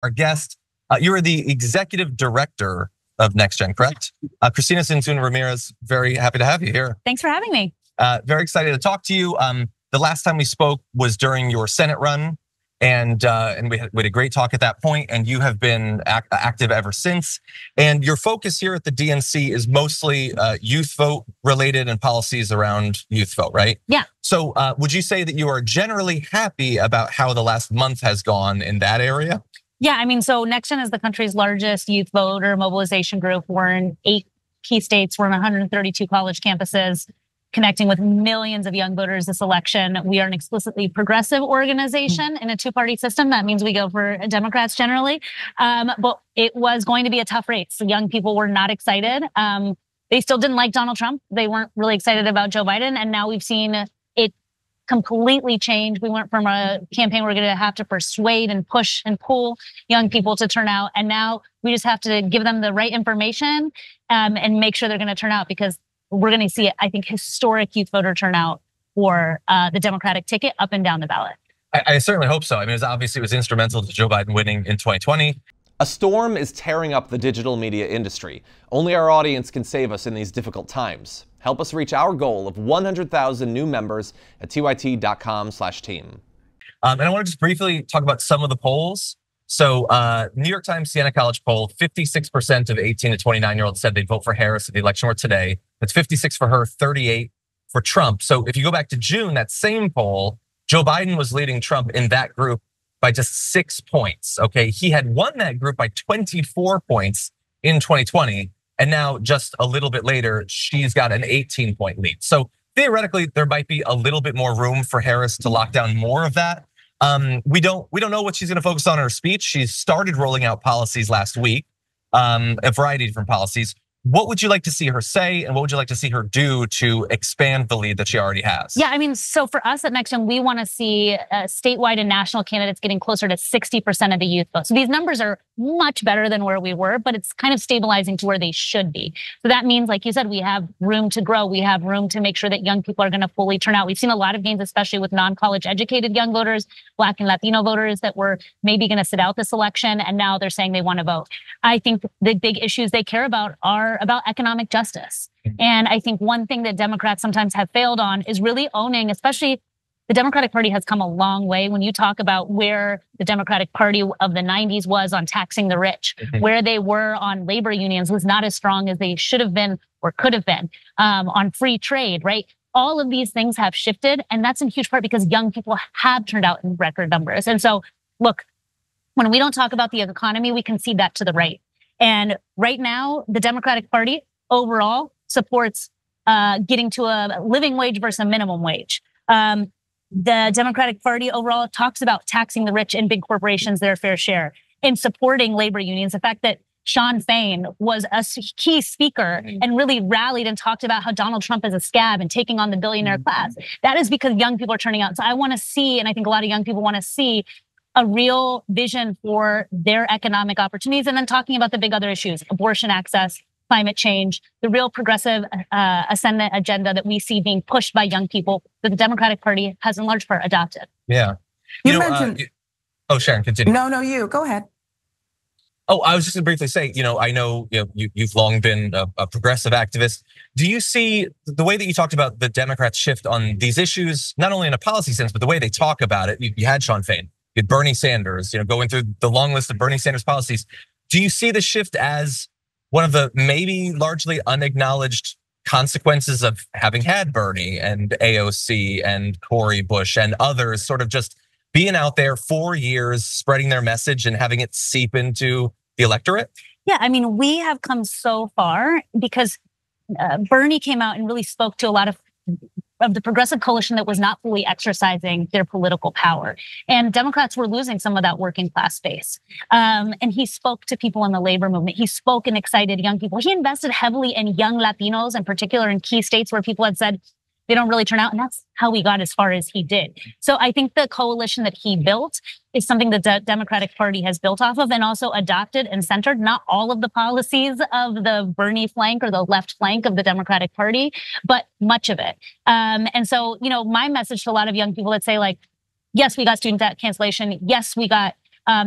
our guest. You are the executive director of NextGen, correct? Cristina Tzintzún Ramirez, very happy to have you here. Thanks for having me. Very excited to talk to you. The last time we spoke was during your Senate run, and we had a great talk at that point, and you have been active ever since. And your focus here at the DNC is mostly youth vote related and policies around youth vote, right? Yeah. So would you say that you are generally happy about how the last month has gone in that area? Yeah, I mean, so NextGen is the country's largest youth voter mobilization group. We're in 8 key states. We're in 132 college campuses, connecting with millions of young voters this election. We are an explicitly progressive organization in a 2-party system. That means we go for Democrats generally. But it was going to be a tough race. The young people were not excited. They still didn't like Donald Trump. They weren't really excited about Joe Biden. And now we've seen it completely change. We went from a campaign we're going to have to persuade and push and pull young people to turn out. And now we just have to give them the right information and make sure they're going to turn out, because we're going to see, I think, historic youth voter turnout for the Democratic ticket up and down the ballot. I certainly hope so. I mean, it was instrumental to Joe Biden winning in 2020. A storm is tearing up the digital media industry. Only our audience can save us in these difficult times. Help us reach our goal of 100,000 new members at tyt.com/team. And I want to just briefly talk about some of the polls. So New York Times Siena College poll, 56% of 18 to 29-year-olds said they'd vote for Harris if the election were today. That's 56 for her, 38 for Trump. So if you go back to June, that same poll, Joe Biden was leading Trump in that group by just 6 points, okay? He had won that group by 24 points in 2020. And now just a little bit later, she's got an 18-point lead. So theoretically, there might be a little bit more room for Harris to lock down more of that. We don't know what she's going to focus on in her speech. She started rolling out policies last week, a variety of different policies. What would you like to see her say, and what would you like to see her do to expand the lead that she already has? Yeah, I mean, so for us at NextGen, we want to see statewide and national candidates getting closer to 60% of the youth vote. So these numbers are much better than where we were, but it's kind of stabilizing to where they should be. So that means, like you said, we have room to grow. We have room to make sure that young people are going to fully turn out. We've seen a lot of gains, especially with non-college educated young voters, Black and Latino voters that were maybe going to sit out this election, and now they're saying they want to vote. I think the big issues they care about are about economic justice. And I think one thing that Democrats sometimes have failed on is really owning, especially the Democratic Party has come a long way. When you talk about where the Democratic Party of the 90s was on taxing the rich, where they were on labor unions was not as strong as they should have been or could have been, on free trade, right? All of these things have shifted, and that's in huge part because young people have turned out in record numbers. And so, look, when we don't talk about the economy, we concede that to the right. And right now, the Democratic Party overall supports getting to a living wage versus a minimum wage. The Democratic Party overall talks about taxing the rich and big corporations their fair share, and supporting labor unions. The fact that Sean Fain was a key speaker and really rallied and talked about how Donald Trump is a scab and taking on the billionaire class. That is because young people are turning out. So I want to see, and I think a lot of young people want to see, a real vision for their economic opportunities, and then talking about the big other issues: abortion access, climate change, the real progressive ascendant agenda that we see being pushed by young people that the Democratic Party has in large part adopted. Yeah. You mentioned. Sharon, continue. No, you go ahead. Oh, I was just going to briefly say, I know you've long been a progressive activist. Do you see the way that you talked about the Democrats shift on these issues, not only in a policy sense, but the way they talk about it? You had Sean Fain. You had Bernie Sanders, going through the long list of Bernie Sanders policies. Do you see the shift as one of the maybe largely unacknowledged consequences of having had Bernie and AOC and Cori Bush and others sort of just being out there for years, spreading their message and having it seep into the electorate? Yeah, I mean, we have come so far because Bernie came out and really spoke to a lot of the progressive coalition that was not fully exercising their political power. And Democrats were losing some of that working class space. And he spoke to people in the labor movement. He spoke and excited young people. He invested heavily in young Latinos, in particular in key states where people had said they don't really turn out. And that's how we got as far as he did. So I think the coalition that he built is something that the Democratic Party has built off of and also adopted and centered. Not all of the policies of the Bernie flank or the left flank of the Democratic Party, but much of it. And so, my message to a lot of young people that say, like, yes, we got student debt cancellation. Yes, we got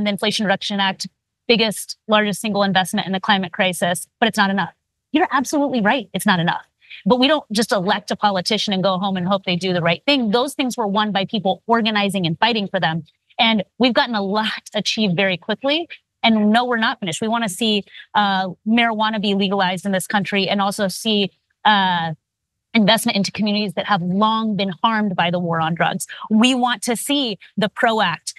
the Inflation Reduction Act, biggest, largest single investment in the climate crisis, but it's not enough. You're absolutely right. It's not enough. But we don't just elect a politician and go home and hope they do the right thing. Those things were won by people organizing and fighting for them. And we've gotten a lot achieved very quickly. And no, we're not finished. We want to see marijuana be legalized in this country, and also see investment into communities that have long been harmed by the war on drugs. We want to see the PRO Act,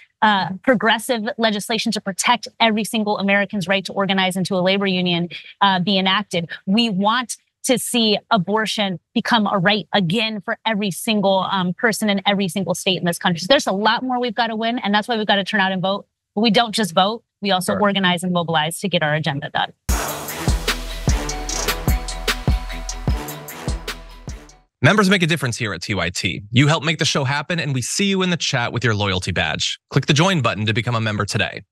progressive legislation to protect every single American's right to organize into a labor union, be enacted. We want to see abortion become a right again for every single person in every single state in this country. So there's a lot more we've got to win, and that's why we've got to turn out and vote. But we don't just vote, we also organize and mobilize to get our agenda done. Members make a difference here at TYT. You help make the show happen, and we see you in the chat with your loyalty badge. Click the join button to become a member today.